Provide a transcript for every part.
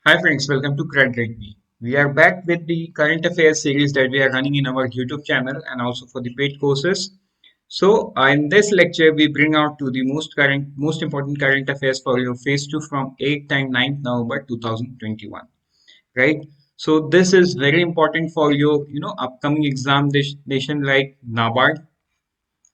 Hi friends, welcome to CredRate. We are back with the current affairs series that we are running in our YouTube channel and also for the paid courses. In this lecture, we bring out to the most important current affairs for your phase 2 from 8th and 9th November 2021. Right? So this is very important for your, upcoming examination like NABARD,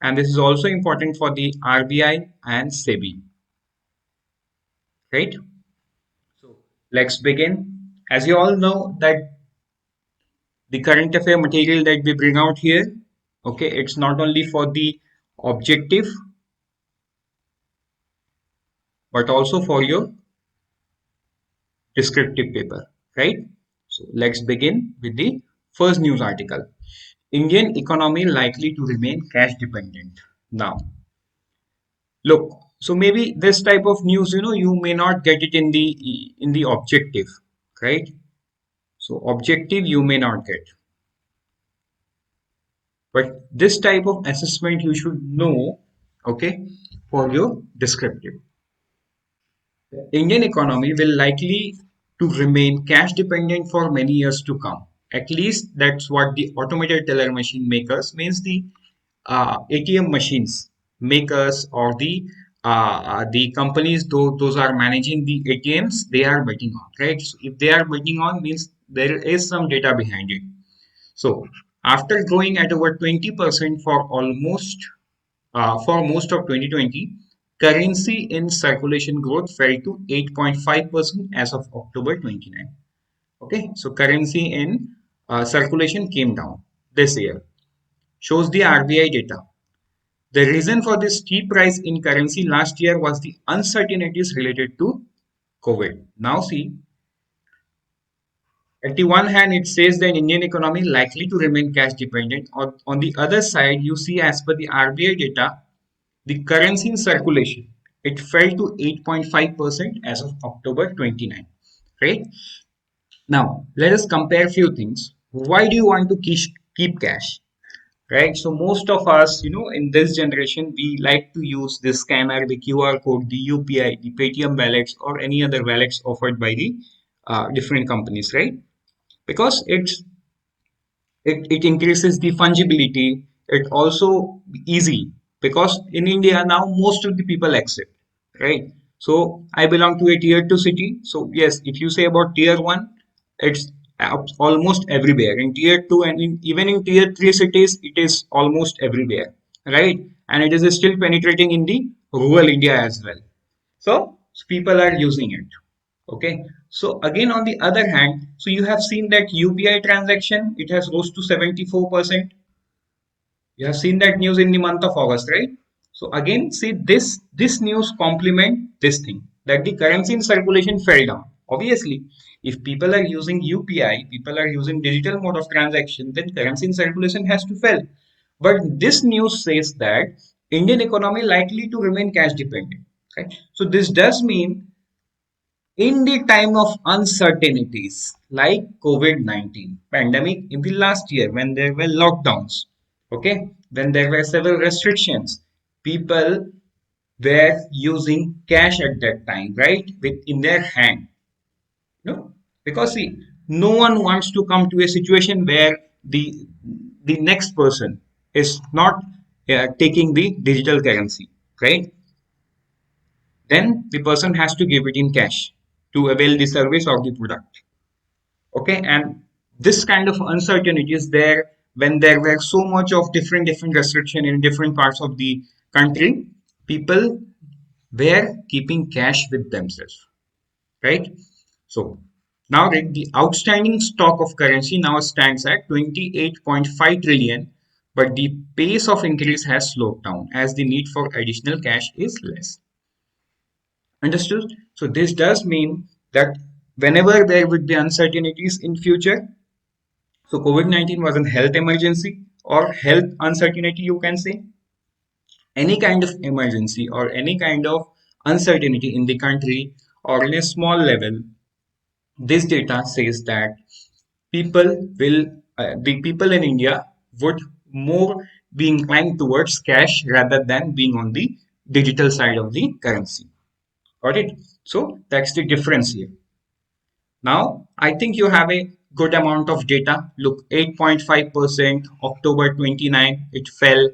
and this is also important for the RBI and SEBI. Right? So let's begin. As you all know that the current affair material that we bring out here, okay, it's not only for the objective but also for your descriptive paper, right? So let's begin with the first news article. Indian economy likely to remain cash dependent. Now look, so maybe this type of news, you may not get it in the objective, right? So objective you may not get, but this type of assessment you should know, okay, for your descriptive. Indian economy will likely to remain cash dependent for many years to come. At least that's what the automated teller machine makers, means the ATM machines makers, or the companies those are managing the ATMs, they are betting on, right? So if they are betting on, means there is some data behind it. So after growing at over 20% for most of 2020, currency in circulation growth fell to 8.5% as of October 29. Okay, so currency in circulation came down this year, shows the RBI data. The reason for this steep rise in currency last year was the uncertainties related to COVID. Now, see, at the one hand, it says that Indian economy likely to remain cash dependent. On the other side, you see, as per the RBI data, the currency in circulation, it fell to 8.5% as of October 29, right? Now, let us compare few things. Why do you want to keep cash? Right? So most of us, in this generation, we like to use this scanner, the QR code, the UPI, the Paytm wallets, or any other wallets offered by the different companies, right? Because it increases the fungibility. It also easy because in India now most of the people accept, right? So I belong to a tier 2 city. So yes, if you say about tier 1, it's almost everywhere. In tier 2 and even in tier 3 cities, it is almost everywhere, right? And it is still penetrating in the rural India as well. So people are using it. Okay. So again, on the other hand, so you have seen that UPI transaction, it has rose to 74%. You have seen that news in the month of August, right? So again, see this news complement this thing that the currency in circulation fell down. Obviously, if people are using UPI, people are using digital mode of transaction, then currency in circulation has to fall. But this news says that Indian economy likely to remain cash dependent. Right? So this does mean in the time of uncertainties like COVID-19 pandemic in the last year when there were lockdowns, okay, when there were several restrictions, people were using cash at that time, right, with in their hand, because see, no one wants to come to a situation where the next person is not taking the digital currency, right? Then the person has to give it in cash to avail the service or the product. Okay, and this kind of uncertainty is there when there were so much of different restriction in different parts of the country. People were keeping cash with themselves, right? So now the outstanding stock of currency now stands at 28.5 trillion, but the pace of increase has slowed down as the need for additional cash is less. Understood? So this does mean that whenever there would be uncertainties in future, so COVID-19 was a health emergency or health uncertainty, you can say, any kind of emergency or any kind of uncertainty in the country or in a small level, this data says that the people in India would more be inclined towards cash rather than being on the digital side of the currency. Got it? So that's the difference here. Now, I think you have a good amount of data. Look, 8.5%, October 29, it fell,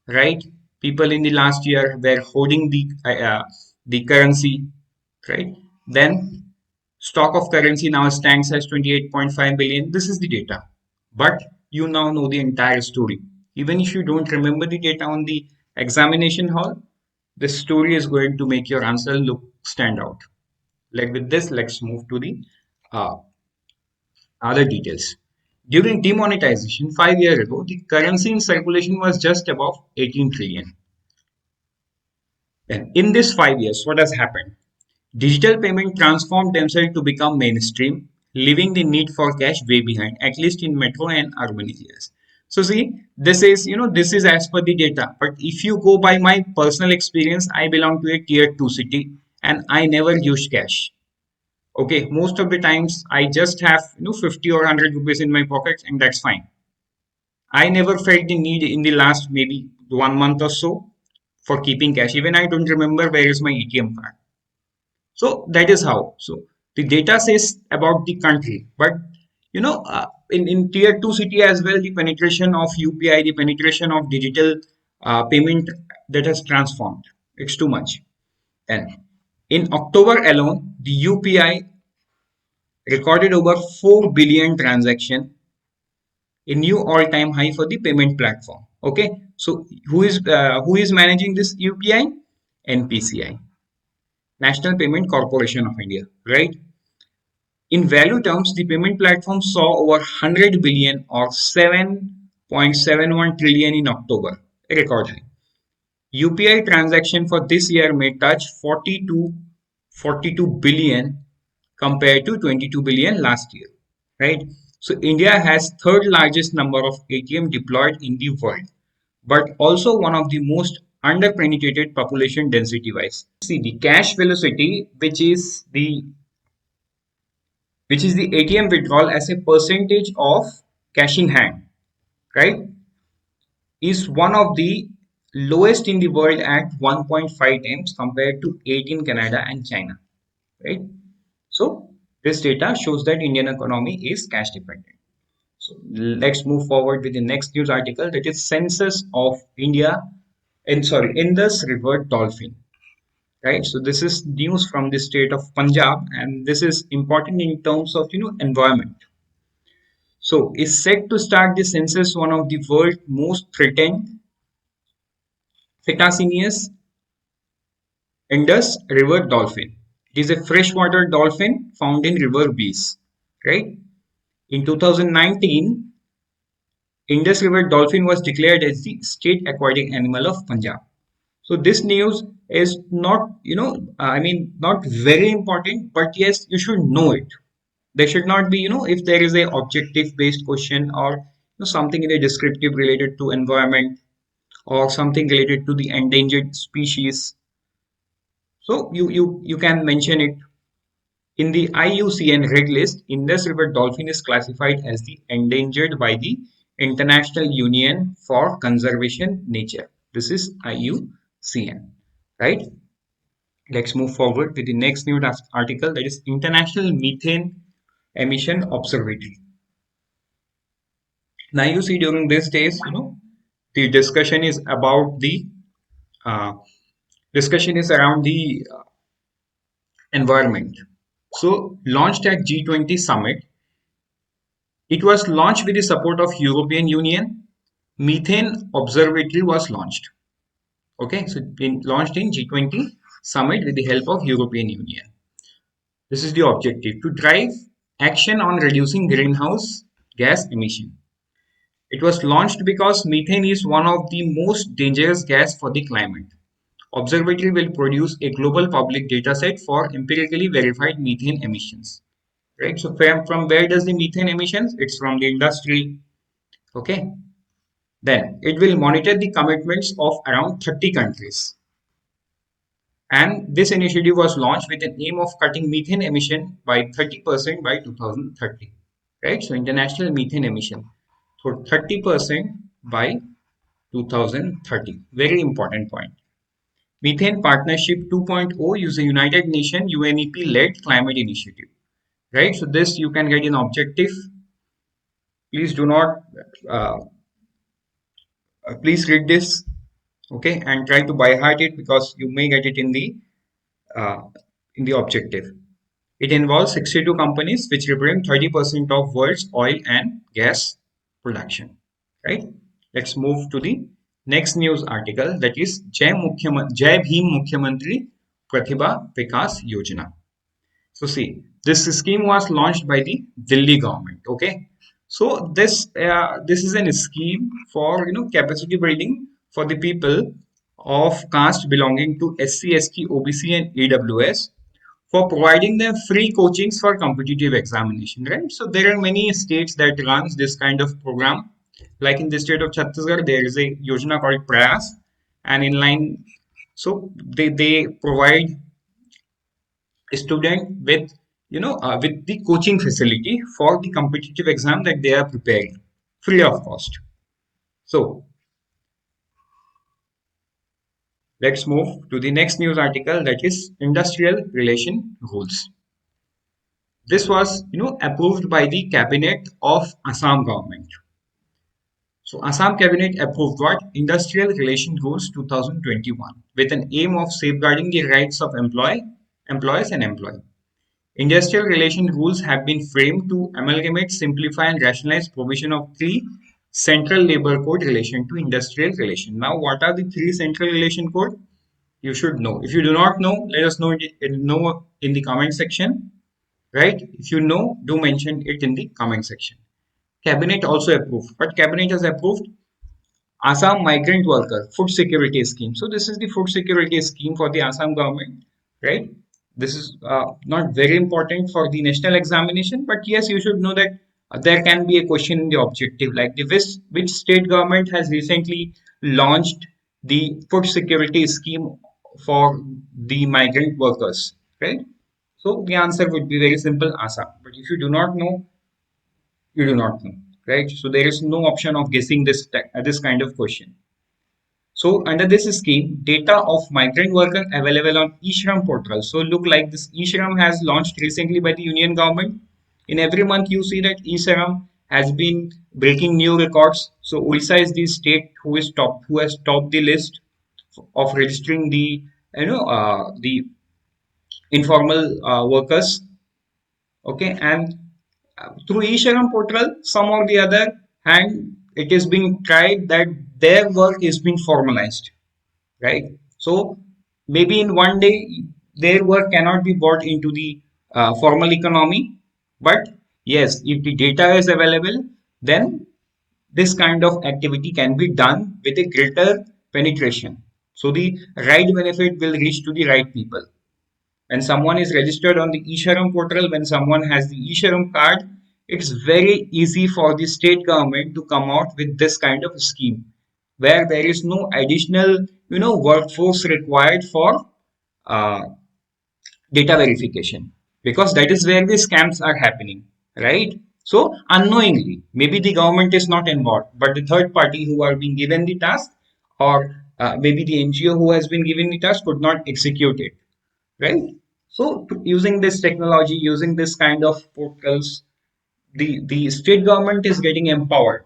right? People in the last year were holding the currency, right? Then stock of currency now stands as 28.5 billion. This is the data. But you now know the entire story. Even if you don't remember the data on the examination hall, this story is going to make your answer look stand out. Like with this, let's move to the uh, other details. During demonetization 5 years ago, the currency in circulation was just above 18 trillion. And in this 5 years, what has happened? Digital payment transformed themselves to become mainstream, leaving the need for cash way behind, at least in metro and urban areas. So see, this is as per the data. But if you go by my personal experience, I belong to a tier 2 city and I never use cash. Okay, most of the times I just have 50 or 100 rupees in my pocket and that's fine. I never felt the need in the last maybe 1 month or so for keeping cash. Even I don't remember where is my ATM card. So that is how. So the data says about the country, but in tier two city as well, the penetration of UPI, the penetration of digital payment that has transformed. It's too much. And in October alone, the UPI recorded over 4 billion transaction, a new all-time high for the payment platform. Okay, so who is managing this UPI? NPCI, National Payment Corporation of India, right? In value terms, the payment platform saw over 100 billion or 7.71 trillion in October, a record high. UPI transaction for this year may touch 42 billion compared to 22 billion last year, right? So India has third largest number of ATM deployed in the world, but also one of the most under-penetrated population density wise. See the cash velocity, which is the ATM withdrawal as a percentage of cash in hand, right, is one of the lowest in the world at 1.5 times compared to 8 in Canada and China, right? So this data shows that Indian economy is cash dependent. So let's move forward with the next news article, that is census of India and sorry Indus River dolphin, right? So this is news from the state of Punjab and this is important in terms of environment. So, is set to start the census one of the world's most threatened cetaceous Indus River dolphin. It is a freshwater dolphin found in river bays, right? In 2019, Indus River dolphin was declared as the state aquatic animal of Punjab. So this news is not, not very important, but yes, you should know it. There should not be, if there is a objective based question or something in a descriptive related to environment or something related to the endangered species. So you can mention it. In the IUCN Red List, Indus River dolphin is classified as the endangered by the International Union for Conservation Nature. This is IUCN, right? Let's move forward with the next news article, that is International Methane Emission Observatory. Now you see during these days, the uh, discussion is around the environment. So launched at G20 summit, it was launched with the support of European Union. Methane Observatory was launched. Okay, so launched in G20 summit with the help of European Union. This is the objective, to drive action on reducing greenhouse gas emission. It was launched because methane is one of the most dangerous gas for the climate. Observatory will produce a global public dataset for empirically verified methane emissions. Right? So from where does the methane emissions? It's from the industry. Okay. Then it will monitor the commitments of around 30 countries. And this initiative was launched with an aim of cutting methane emission by 30% by 2030. Right? So international methane emission for 30% by 2030. Very important point. Methane Partnership 2.0 is a United Nations UNEP led climate initiative. right? So this you can get in objective. Please do not, uh, please read this, okay, and try to by heart it because you may get it uh, in the objective. It involves 62 companies which represent 30% of world's oil and gas production. Right? Let's move to the next news article, that is Jai Bhim Mukhyamantri Pratibha Vikas Yojana. So see, this scheme was launched by the Delhi government. Okay, so this is an scheme for capacity building for the people of caste belonging to SC, ST, OBC, and EWS for providing them free coachings for competitive examination. Right. So there are many states that runs this kind of program. Like in the state of Chhattisgarh, there is a Yojana called Prayas, and in line, so they provide student with with the coaching facility for the competitive exam that they are preparing free of cost. So let's move to the next news article, that is industrial relation rules. This was approved by the cabinet of Assam government. So Assam cabinet approved what industrial relation rules 2021 with an aim of safeguarding the rights of employees and employees. Industrial relation rules have been framed to amalgamate, simplify, and rationalize provision of three central labor code relation to industrial relation. Now, what are the three central relation code? You should know. If you do not know, let us know in the comment section. Right? If you know, do mention it in the comment section. Cabinet also approved. What cabinet has approved? Assam Migrant Worker Food Security Scheme. So this is the food security scheme for the Assam government, right? This is not very important for the national examination, but yes, you should know that there can be a question in the objective, like which state government has recently launched the food security scheme for the migrant workers, right? So the answer would be very simple, Assam. But if you do not know, you do not know, right? So there is no option of guessing this kind of question. So under this scheme, data of migrant workers available on eShram portal. So look like this eShram has launched recently by the Union government. In every month, you see that eShram has been breaking new records. So Odisha is the state who has topped the list of registering the informal workers. Okay, and through eShram portal, some or the other hand, it is being tried that their work is being formalized, right? So maybe in one day their work cannot be brought into the formal economy, but yes, if the data is available, then this kind of activity can be done with a greater penetration. So the right benefit will reach to the right people. When someone is registered on the eSharam portal, when someone has the eSharam card, it's very easy for the state government to come out with this kind of scheme where there is no additional, workforce required for uh, data verification, because that is where the scams are happening, right? So unknowingly, maybe the government is not involved, but the third party who are being given the task, or maybe the NGO who has been given the task could not execute it, right? So using this technology, using this kind of portals, the state government is getting empowered,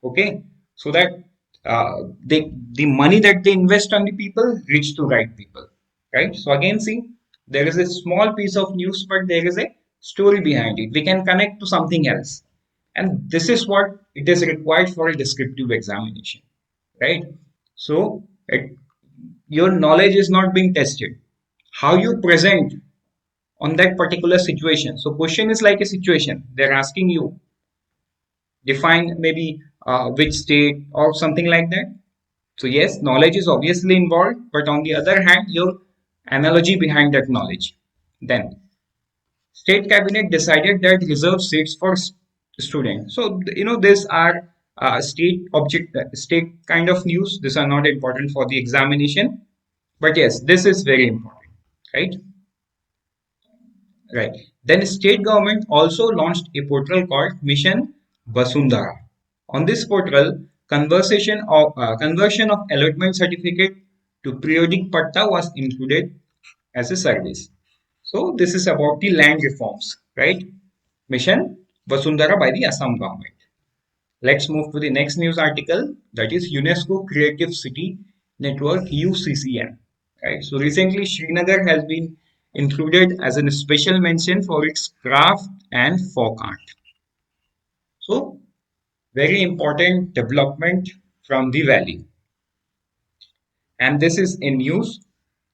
okay, so that the money that they invest on the people reach to right people, right? So again, see, there is a small piece of news, but there is a story behind it. We can connect to something else, and this is what it is required for a descriptive examination, right? So your knowledge is not being tested, how you present on that particular situation. So question is like a situation. They're asking you define maybe which state or something like that. So yes, knowledge is obviously involved, but on the other hand, your analogy behind that knowledge. Then state cabinet decided that reserve seats for students. So these are state kind of news. These are not important for the examination, but yes, this is very important, right? Right. Then state government also launched a portal called Mission Vasundhara. On this portal, conversion of allotment certificate to periodic patta was included as a service. So this is about the land reforms, right? Mission Vasundhara by the Assam government. Let's move to the next news article, that is UNESCO Creative City Network UCCN. Right. So recently Srinagar has been included as a special mention for its craft and folk art. So very important development from the valley. And this is in news.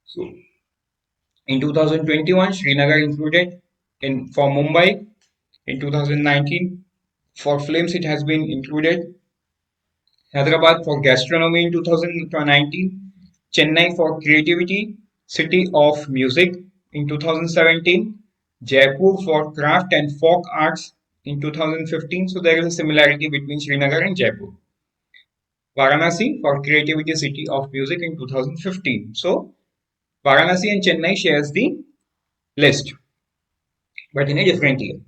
So in 2021, Srinagar included in for Mumbai. In 2019, for films, it has been included. Hyderabad for gastronomy in 2019. Chennai for creativity, city of music in 2017. Jaipur for craft and folk arts in 2015. So there is a similarity between Srinagar and Jaipur. Varanasi for creativity, city of music in 2015. So Varanasi and Chennai shares the list, but in a different year.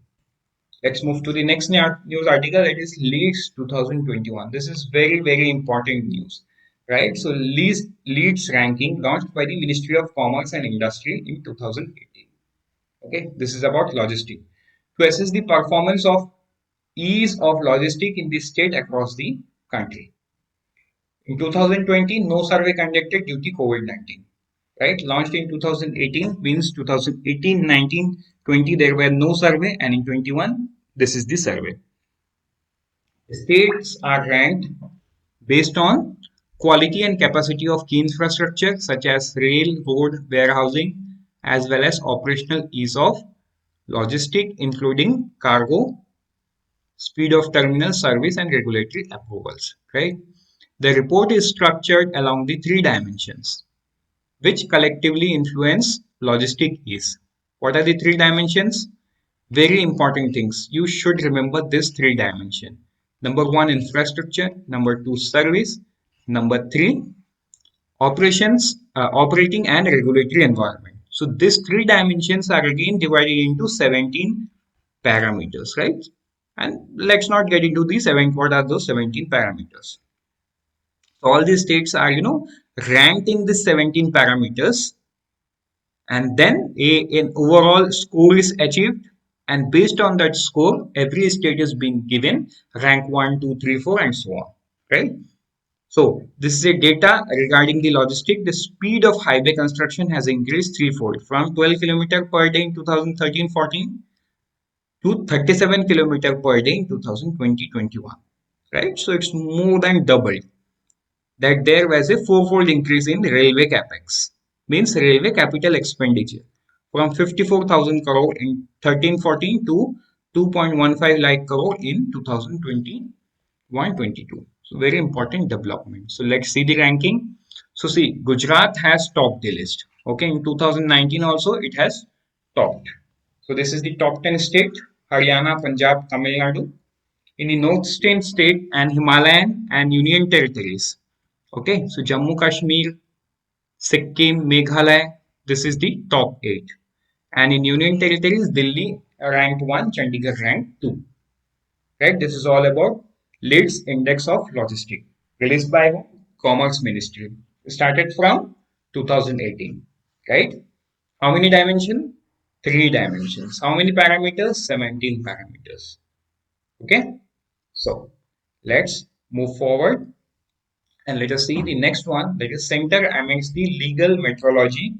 Let's move to the next news article. It is Leeds 2021. This is very important news, right? So Leeds ranking launched by the Ministry of Commerce and Industry in 2018. Okay, this is about logistics to assess the performance of ease of logistic in the state across the country. In 2020, no survey conducted due to COVID-19. Right, launched in 2018 means 2018, 19, 20 there were no survey, and in 21 this is the survey. States are ranked based on quality and capacity of key infrastructure such as rail, road, warehousing, as well as operational ease of logistic, including cargo, speed of terminal service, and regulatory approvals. Right. The report is structured along the three dimensions which collectively influence logistic ease. What are the three dimensions? Very important things. You should remember this three dimension. Number one, infrastructure. Number two, service. Number three, operating and regulatory environment. So these three dimensions are again divided into 17 parameters, right? And let's not get into the seven. What are those 17 parameters? So all these states are, ranked in the 17 parameters, and then an overall score is achieved, and based on that score every state is being given rank 1, 2, 3, 4, and so on, right? So this is a data regarding the logistic. The speed of highway construction has increased threefold from 12 kilometer per day in 2013-14 to 37 kilometer per day in 2020-21, right? So it's more than double. That there was a fourfold increase in railway capex, means railway capital expenditure, from 54,000 crore in 13-14 to 2.15 lakh crore in 2021-22. So very important development. So let's see the ranking. So see, Gujarat has topped the list. Okay, in 2019 also it has topped. So this is the top 10 state: Haryana, Punjab, Tamil Nadu. In the northeastern state and Himalayan and Union territories. Okay, so Jammu Kashmir, Sikkim, Meghalaya, this is the top 8. And in Union Territories, Delhi ranked 1, Chandigarh ranked 2. Right, this is all about Leeds Index of Logistics, released by Commerce Ministry. Started from 2018. Right, how many dimensions? 3 dimensions. How many parameters? 17 parameters. Okay, so let's move forward. And let us see the next one, that is center amongst the legal metrology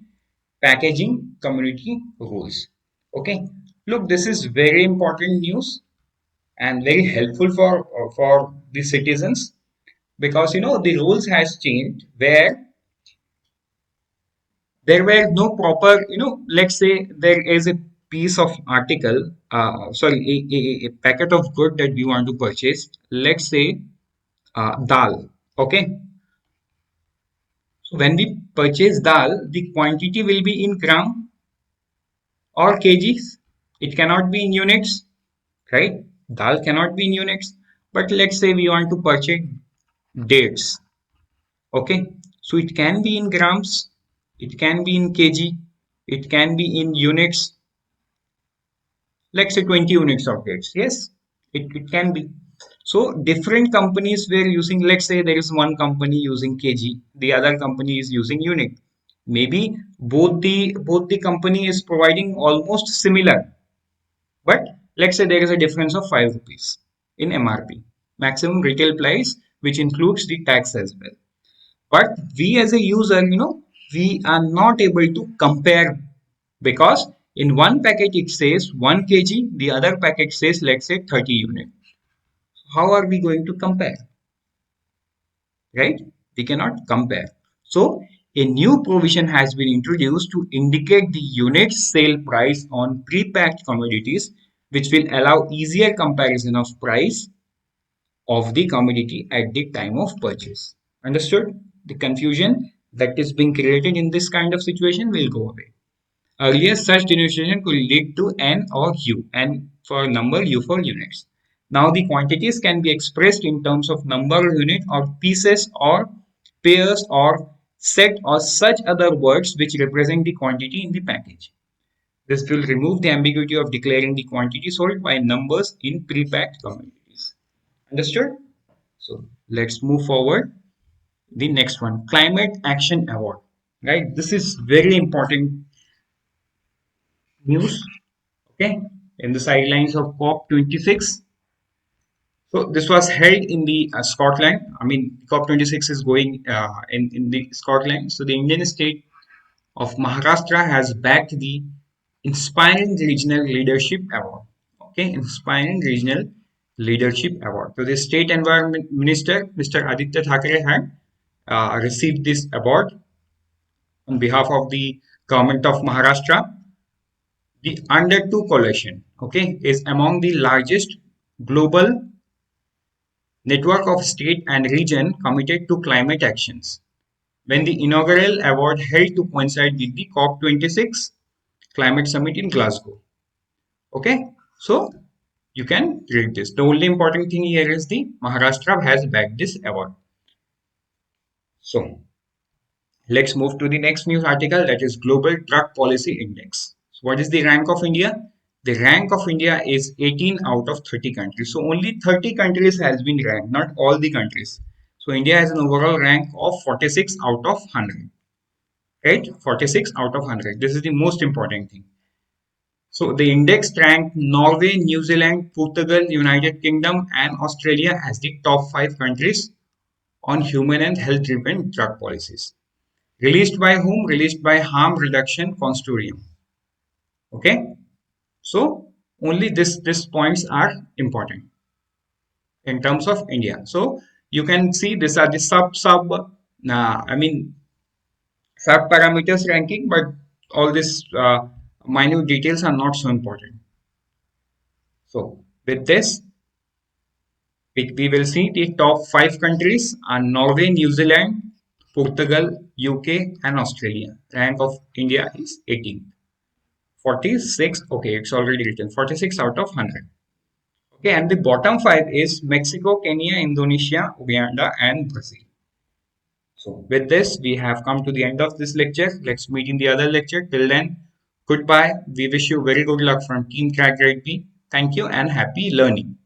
packaging community rules. Okay, look, this is very important news and very helpful for the citizens, because the rules has changed where there were no proper, let's say there is a piece of article, sorry, a packet of good that we want to purchase. Let's say dal. Okay, so when we purchase dal, the quantity will be in gram or kgs. It cannot be in units, right? Dal cannot be in units. But let's say we want to purchase dates. Okay, so it can be in grams, it can be in kg, it can be in units. Let's say 20 units of dates. Yes, it can be. So different companies were using, let's say there is one company using kg, the other company is using unit. Maybe both the company is providing almost similar, but Let's say there is a difference of 5 rupees in MRP, maximum retail price, which includes the tax as well. But we as a user, we are not able to compare, because in one packet it says 1 kg, the other packet says, let's say, 30 units. How are we going to compare? Right? We cannot compare. So a new provision has been introduced to indicate the unit sale price on pre-packed commodities, which will allow easier comparison of price of the commodity at the time of purchase. Understood? The confusion that is being created in this kind of situation will go away. Earlier, such denotation could lead to N or U, N for number, U for units. Now, the quantities can be expressed in terms of number of unit or pieces or pairs or set or such other words which represent the quantity in the package. This will remove the ambiguity of declaring the quantity sold by numbers in pre-packed commodities. Understood? So let's move forward. The next one, Climate Action Award. Right? This is very important news. Okay. In the sidelines of COP26. So this was held in the Scotland. I mean, COP26 is going in the Scotland. So the Indian state of Maharashtra has backed the Inspiring Regional Leadership Award. Okay, Inspiring Regional Leadership Award. So the State Environment Minister, Mr. Aditya Thackeray, had received this award on behalf of the government of Maharashtra. The Under 2 Coalition, okay, is among the largest global network of state and region committed to climate actions. When the inaugural award held to coincide with the COP26 climate summit in Glasgow. Okay, so you can read this. The only important thing here is the Maharashtra has backed this award. So let's move to the next news article, that is Global Drug Policy Index. So what is the rank of India? The rank of India is 18 out of 30 countries. So only 30 countries has been ranked, not all the countries. So India has an overall rank of 46 out of 100. Right? 46 out of 100. This is the most important thing. So the index ranked Norway, New Zealand, Portugal, United Kingdom, and Australia as the top 5 countries on human and health driven drug policies. Released by whom? Released by Harm Reduction Consortium. Okay, so only this points are important in terms of India. So you can see these are the I mean sub parameters ranking, but all these minute details are not so important. So with this, we will see the top 5 countries are Norway, New Zealand, Portugal, UK, and Australia. Rank of India is 18. 46, okay, it's already written 46 out of 100. Okay, and the bottom 5 is Mexico, Kenya, Indonesia, Uganda, and Brazil. So with this, we have come to the end of this lecture. Let's meet in the other lecture. Till then, goodbye. We wish you very good luck from Team Crack Grade B. Thank you and happy learning.